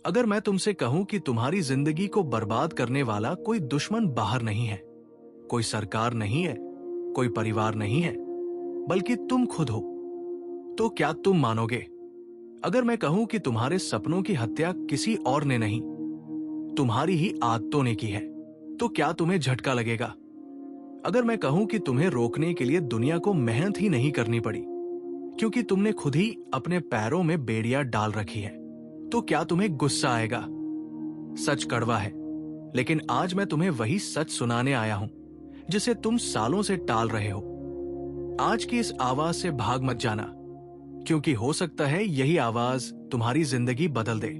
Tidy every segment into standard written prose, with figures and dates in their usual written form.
अगर मैं तुमसे कहूं कि तुम्हारी जिंदगी को बर्बाद करने वाला कोई दुश्मन बाहर नहीं है, कोई सरकार नहीं है, कोई परिवार नहीं है, बल्कि तुम खुद हो, तो क्या तुम मानोगे? अगर मैं कहूं कि तुम्हारे सपनों की हत्या किसी और ने नहीं, तुम्हारी ही आदतों ने की है, तो क्या तुम्हें झटका लगेगा? अगर मैं कहूं कि तुम्हें रोकने के लिए दुनिया को मेहनत ही नहीं करनी पड़ी, क्योंकि तुमने खुद ही अपने पैरों में बेड़ियां डाल रखी है, तो क्या तुम्हें गुस्सा आएगा? सच कड़वा है, लेकिन आज मैं तुम्हें वही सच सुनाने आया हूं जिसे तुम सालों से टाल रहे हो। आज की इस आवाज से भाग मत जाना, क्योंकि हो सकता है यही आवाज तुम्हारी जिंदगी बदल दे।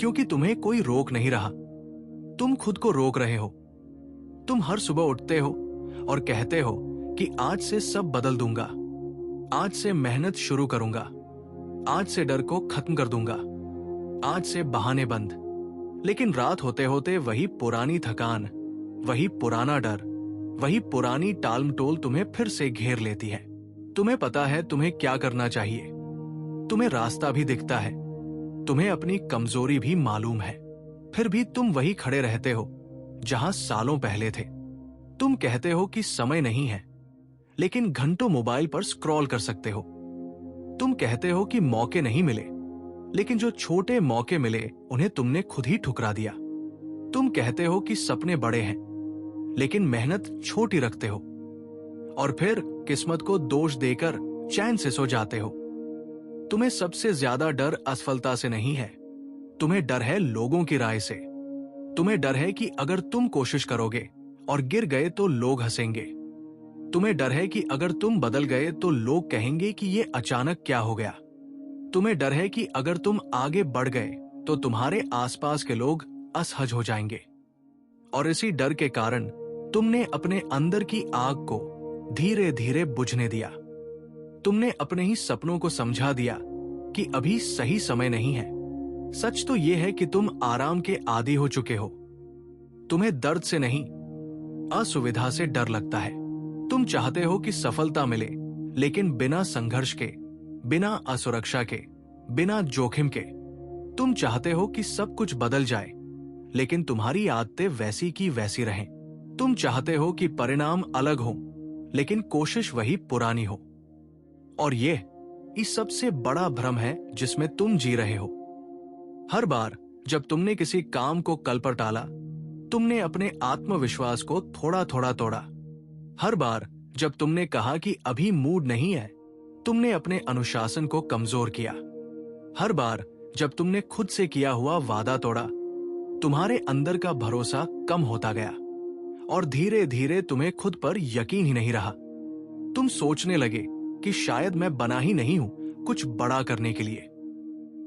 क्योंकि तुम्हें कोई रोक नहीं रहा, तुम खुद को रोक रहे हो। तुम हर सुबह उठते हो और कहते हो कि आज से सब बदल दूंगा, आज से मेहनत शुरू करूंगा, आज से डर को खत्म कर दूंगा, आज से बहाने बंद। लेकिन रात होते होते वही पुरानी थकान, वही पुराना डर, वही पुरानी टालमटोल तुम्हें फिर से घेर लेती है। तुम्हें पता है तुम्हें क्या करना चाहिए, तुम्हें रास्ता भी दिखता है, तुम्हें अपनी कमजोरी भी मालूम है, फिर भी तुम वही खड़े रहते हो जहां सालों पहले थे। तुम कहते हो कि समय नहीं है, लेकिन घंटों मोबाइल पर स्क्रॉल कर सकते हो। तुम कहते हो कि मौके नहीं मिले, लेकिन जो छोटे मौके मिले उन्हें तुमने खुद ही ठुकरा दिया। तुम कहते हो कि सपने बड़े हैं, लेकिन मेहनत छोटी रखते हो, और फिर किस्मत को दोष देकर चैन से सो जाते हो। तुम्हें सबसे ज्यादा डर असफलता से नहीं है, तुम्हें डर है लोगों की राय से। तुम्हें डर है कि अगर तुम कोशिश करोगे और गिर गए तो लोग हंसेंगे। तुम्हें डर है कि अगर तुम बदल गए तो लोग कहेंगे कि ये अचानक क्या हो गया। तुम्हें डर है कि अगर तुम आगे बढ़ गए तो तुम्हारे आसपास के लोग असहज हो जाएंगे। और इसी डर के कारण तुमने अपने अंदर की आग को धीरे धीरे बुझने दिया। तुमने अपने ही सपनों को समझा दिया कि अभी सही समय नहीं है। सच तो यह है कि तुम आराम के आदी हो चुके हो। तुम्हें दर्द से नहीं, असुविधा से डर लगता है। तुम चाहते हो कि सफलता मिले, लेकिन बिना संघर्ष के, बिना असुरक्षा के, बिना जोखिम के। तुम चाहते हो कि सब कुछ बदल जाए, लेकिन तुम्हारी आदतें वैसी की वैसी रहें। तुम चाहते हो कि परिणाम अलग हो, लेकिन कोशिश वही पुरानी हो। और ये सबसे बड़ा भ्रम है जिसमें तुम जी रहे हो। हर बार जब तुमने किसी काम को कल पर टाला, तुमने अपने आत्मविश्वास को थोड़ा थोड़ा तोड़ा। हर बार जब तुमने कहा कि अभी मूड नहीं है, तुमने अपने अनुशासन को कमजोर किया। हर बार जब तुमने खुद से किया हुआ वादा तोड़ा, तुम्हारे अंदर का भरोसा कम होता गया और धीरे धीरे तुम्हें खुद पर यकीन ही नहीं रहा। तुम सोचने लगे कि शायद मैं बना ही नहीं हूं कुछ बड़ा करने के लिए।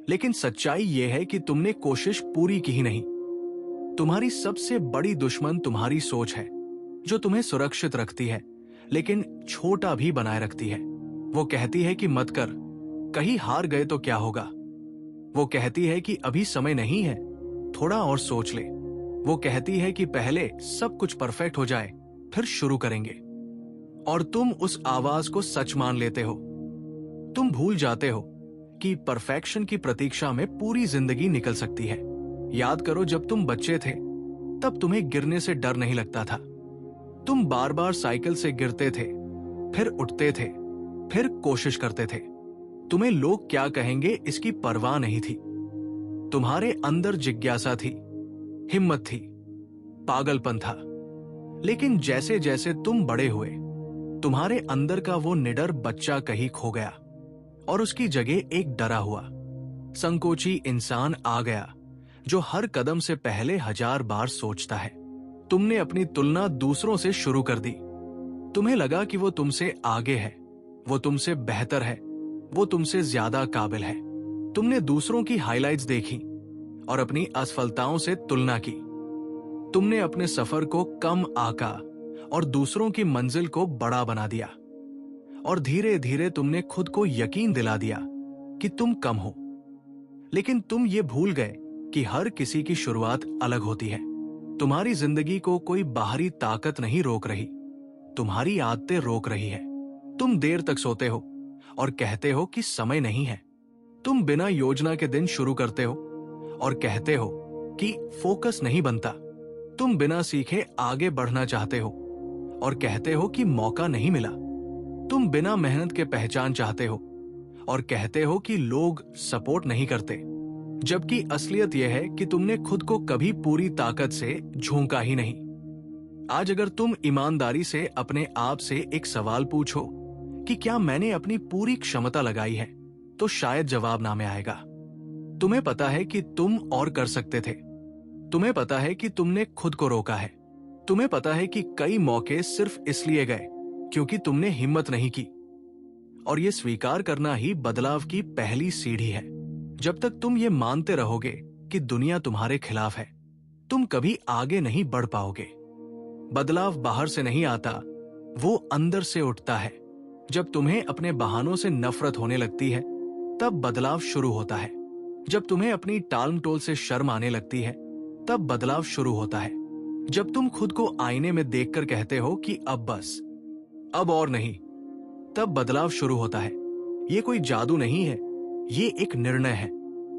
लेकिन सच्चाई यह है कि तुमने कोशिश पूरी की ही नहीं। तुम्हारी सबसे बड़ी दुश्मन तुम्हारी सोच है, जो तुम्हें सुरक्षित रखती है लेकिन छोटा भी बनाए रखती है। वो कहती है कि मत कर, कहीं हार गए तो क्या होगा। वो कहती है कि अभी समय नहीं है, थोड़ा और सोच ले। वो कहती है कि पहले सब कुछ परफेक्ट हो जाए, फिर शुरू करेंगे। और तुम उस आवाज को सच मान लेते हो। तुम भूल जाते हो कि परफेक्शन की प्रतीक्षा में पूरी जिंदगी निकल सकती है। याद करो, जब तुम बच्चे थे तब तुम्हें गिरने से डर नहीं लगता था। तुम बार बार साइकिल से गिरते थे, फिर उठते थे, फिर कोशिश करते थे। तुम्हें लोग क्या कहेंगे इसकी परवाह नहीं थी। तुम्हारे अंदर जिज्ञासा थी, हिम्मत थी, पागलपन था। लेकिन जैसे जैसे तुम बड़े हुए, तुम्हारे अंदर का वो निडर बच्चा कहीं खो गया और उसकी जगह एक डरा हुआ, संकोची इंसान आ गया जो हर कदम से पहले 1000 बार सोचता है। तुमने अपनी तुलना दूसरों से शुरू कर दी। तुम्हें लगा कि वो तुमसे आगे है, वो तुमसे बेहतर है, वो तुमसे ज्यादा काबिल है। तुमने दूसरों की हाइलाइट्स देखी और अपनी असफलताओं से तुलना की। तुमने अपने सफर को कम आंका और दूसरों की मंजिल को बड़ा बना दिया। और धीरे धीरे तुमने खुद को यकीन दिला दिया कि तुम कम हो। लेकिन तुम ये भूल गए कि हर किसी की शुरुआत अलग होती है। तुम्हारी जिंदगी को कोई बाहरी ताकत नहीं रोक रही, तुम्हारी आदतें रोक रही है। तुम देर तक सोते हो और कहते हो कि समय नहीं है। तुम बिना योजना के दिन शुरू करते हो और कहते हो कि फोकस नहीं बनता। तुम बिना सीखे आगे बढ़ना चाहते हो और कहते हो कि मौका नहीं मिला। तुम बिना मेहनत के पहचान चाहते हो और कहते हो कि लोग सपोर्ट नहीं करते, जबकि असलियत यह है कि तुमने खुद को कभी पूरी ताकत से झोंका ही नहीं। आज अगर तुम ईमानदारी से अपने आप से एक सवाल पूछो कि क्या मैंने अपनी पूरी क्षमता लगाई है, तो शायद जवाब ना में आएगा। तुम्हें पता है कि तुम और कर सकते थे। तुम्हें पता है कि तुमने खुद को रोका है। तुम्हें पता है कि कई मौके सिर्फ इसलिए गए क्योंकि तुमने हिम्मत नहीं की। और यह स्वीकार करना ही बदलाव की पहली सीढ़ी है। जब तक तुम ये मानते रहोगे कि दुनिया तुम्हारे खिलाफ है, तुम कभी आगे नहीं बढ़ पाओगे। बदलाव बाहर से नहीं आता, वो अंदर से उठता है। जब तुम्हें अपने बहानों से नफरत होने लगती है, तब बदलाव शुरू होता है। जब तुम्हें अपनी टालमटोल से शर्म आने लगती है, तब बदलाव शुरू होता है। जब तुम खुद को आईने में देखकर कहते हो कि अब बस, अब और नहीं, तब बदलाव शुरू होता है। ये कोई जादू नहीं है, ये एक निर्णय है,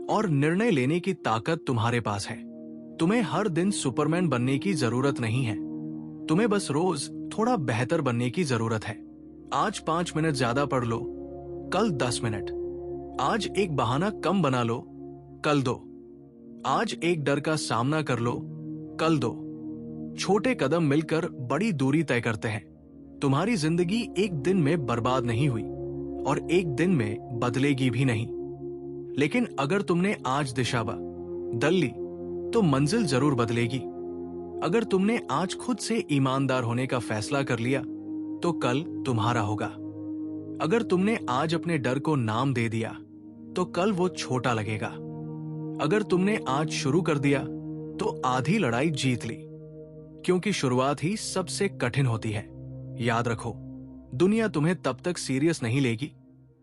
और निर्णय लेने की ताकत तुम्हारे पास है। तुम्हें हर दिन सुपरमैन बनने की जरूरत नहीं है। तुम्हें बस रोज थोड़ा बेहतर बनने की जरूरत है। आज 5 मिनट ज्यादा पढ़ लो, कल 10 मिनट। आज एक बहाना कम बना लो, कल 2। आज एक डर का सामना कर लो, कल 2। छोटे कदम मिलकर बड़ी दूरी तय करते हैं। तुम्हारी जिंदगी एक दिन में बर्बाद नहीं हुई और एक दिन में बदलेगी भी नहीं। लेकिन अगर तुमने आज दिशा बदल ली, तो मंजिल जरूर बदलेगी। अगर तुमने आज खुद से ईमानदार होने का फैसला कर लिया, तो कल तुम्हारा होगा। अगर तुमने आज अपने डर को नाम दे दिया, तो कल वो छोटा लगेगा। अगर तुमने आज शुरू कर दिया, तो आधी लड़ाई जीत ली, क्योंकि शुरुआत ही सबसे कठिन होती है। याद रखो, दुनिया तुम्हें तब तक सीरियस नहीं लेगी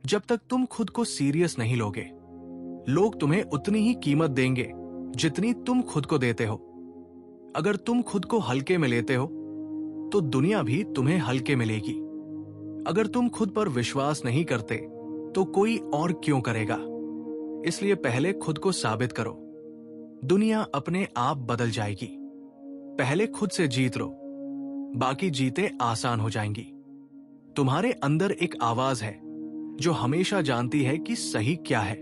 जब तक तुम खुद को सीरियस नहीं लोगे। लोग तुम्हें उतनी ही कीमत देंगे जितनी तुम खुद को देते हो। अगर तुम खुद को हल्के में लेते हो, तो दुनिया भी तुम्हें हल्के में लेगी। अगर तुम खुद पर विश्वास नहीं करते, तो कोई और क्यों करेगा? इसलिए पहले खुद को साबित करो। दुनिया अपने आप बदल जाएगी। पहले खुद से जीत लो, बाकी जीते आसान हो जाएंगी। तुम्हारे अंदर एक आवाज है जो हमेशा जानती है कि सही क्या है।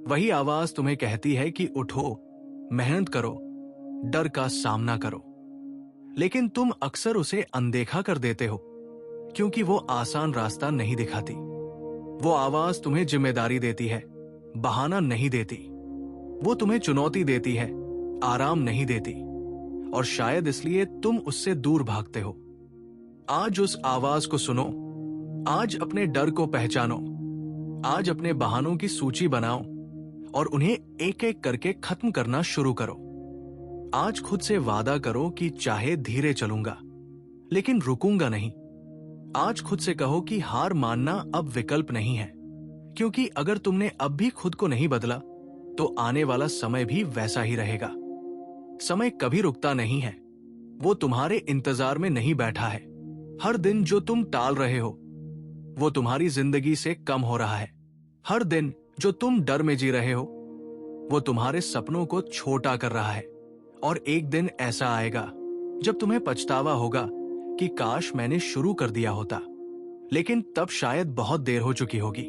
वही आवाज तुम्हें कहती है कि उठो, मेहनत करो, डर का सामना करो। लेकिन तुम अक्सर उसे अनदेखा कर देते हो, क्योंकि वो आसान रास्ता नहीं दिखाती। वो आवाज तुम्हें जिम्मेदारी देती है, बहाना नहीं देती। वो तुम्हें चुनौती देती है, आराम नहीं देती। और शायद इसलिए तुम उससे दूर भागते हो। आज उस आवाज को सुनो। आज अपने डर को पहचानो। आज अपने बहानों की सूची बनाओ और उन्हें एक एक करके खत्म करना शुरू करो। आज खुद से वादा करो कि चाहे धीरे चलूंगा, लेकिन रुकूंगा नहीं। आज खुद से कहो कि हार मानना अब विकल्प नहीं है, क्योंकि अगर तुमने अब भी खुद को नहीं बदला, तो आने वाला समय भी वैसा ही रहेगा। समय कभी रुकता नहीं है, वो तुम्हारे इंतजार में नहीं बैठा है। हर दिन जो तुम टाल रहे हो, वो तुम्हारी जिंदगी से कम हो रहा है। हर दिन जो तुम डर में जी रहे हो, वो तुम्हारे सपनों को छोटा कर रहा है। और एक दिन ऐसा आएगा जब तुम्हें पछतावा होगा कि काश मैंने शुरू कर दिया होता, लेकिन तब शायद बहुत देर हो चुकी होगी।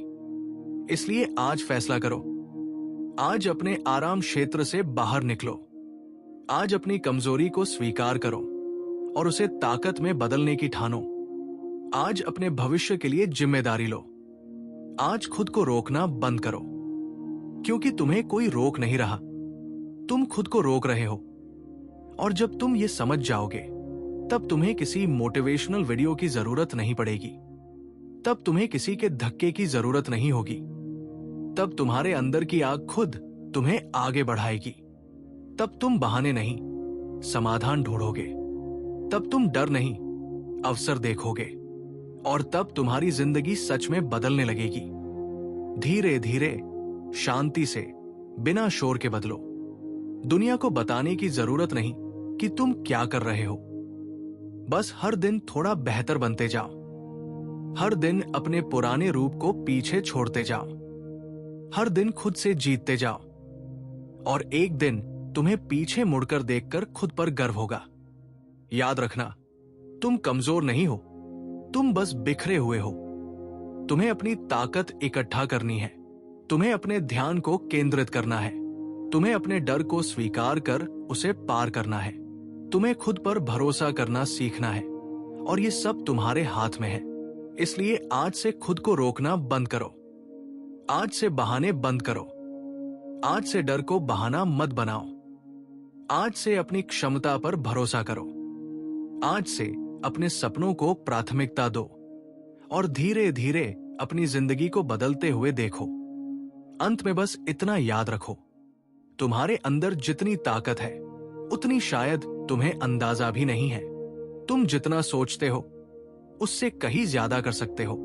इसलिए आज फैसला करो। आज अपने आराम क्षेत्र से बाहर निकलो। आज अपनी कमजोरी को स्वीकार करो और उसे ताकत में बदलने की ठानो। आज अपने भविष्य के लिए जिम्मेदारी लो। आज खुद को रोकना बंद करो, क्योंकि तुम्हें कोई रोक नहीं रहा, तुम खुद को रोक रहे हो। और जब तुम ये समझ जाओगे, तब तुम्हें किसी मोटिवेशनल वीडियो की जरूरत नहीं पड़ेगी। तब तुम्हें किसी के धक्के की जरूरत नहीं होगी। तब तुम्हारे अंदर की आग खुद तुम्हें आगे बढ़ाएगी। तब तुम बहाने नहीं, समाधान ढूंढोगे। तब तुम डर नहीं, अवसर देखोगे। और तब तुम्हारी जिंदगी सच में बदलने लगेगी। धीरे धीरे, शांति से, बिना शोर के बदलो। दुनिया को बताने की जरूरत नहीं कि तुम क्या कर रहे हो। बस हर दिन थोड़ा बेहतर बनते जाओ। हर दिन अपने पुराने रूप को पीछे छोड़ते जाओ। हर दिन खुद से जीतते जाओ। और एक दिन तुम्हें पीछे मुड़कर देखकर खुद पर गर्व होगा। याद रखना, तुम कमजोर नहीं हो, तुम बस बिखरे हुए हो। तुम्हें अपनी ताकत इकट्ठा करनी है, तुम्हें अपने ध्यान को केंद्रित करना है, तुम्हें अपने डर को स्वीकार कर उसे पार करना है, तुम्हें खुद पर भरोसा करना सीखना है, और ये सब तुम्हारे हाथ में है। इसलिए आज से खुद को रोकना बंद करो, आज से बहाने बंद करो, आज से डर को बहाना मत बनाओ, आज से अपनी क्षमता पर भरोसा करो, आज से अपने सपनों को प्राथमिकता दो और धीरे धीरे अपनी जिंदगी को बदलते हुए देखो। अंत में बस इतना याद रखो, तुम्हारे अंदर जितनी ताकत है उतनी शायद तुम्हें अंदाजा भी नहीं है। तुम जितना सोचते हो उससे कहीं ज्यादा कर सकते हो।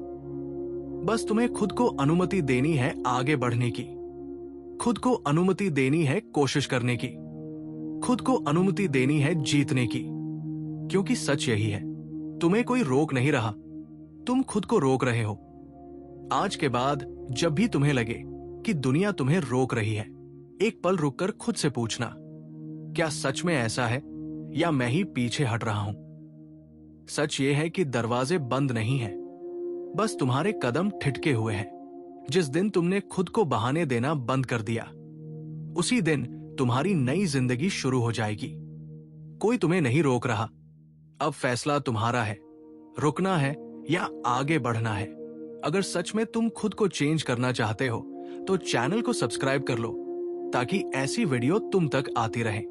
बस तुम्हें खुद को अनुमति देनी है आगे बढ़ने की, खुद को अनुमति देनी है कोशिश करने की, खुद को अनुमति देनी है जीतने की। क्योंकि सच यही है, तुम्हें कोई रोक नहीं रहा, तुम खुद को रोक रहे हो। आज के बाद जब भी तुम्हें लगे कि दुनिया तुम्हें रोक रही है, एक पल रुककर खुद से पूछना, क्या सच में ऐसा है या मैं ही पीछे हट रहा हूं? सच ये है कि दरवाजे बंद नहीं हैं, बस तुम्हारे कदम ठिठके हुए हैं। जिस दिन तुमने खुद को बहाने देना बंद कर दिया, उसी दिन तुम्हारी नई जिंदगी शुरू हो जाएगी। कोई तुम्हें नहीं रोक रहा, अब फैसला तुम्हारा है, रुकना है या आगे बढ़ना है। अगर सच में तुम खुद को चेंज करना चाहते हो तो चैनल को सब्सक्राइब कर लो, ताकि ऐसी वीडियो तुम तक आती रहे।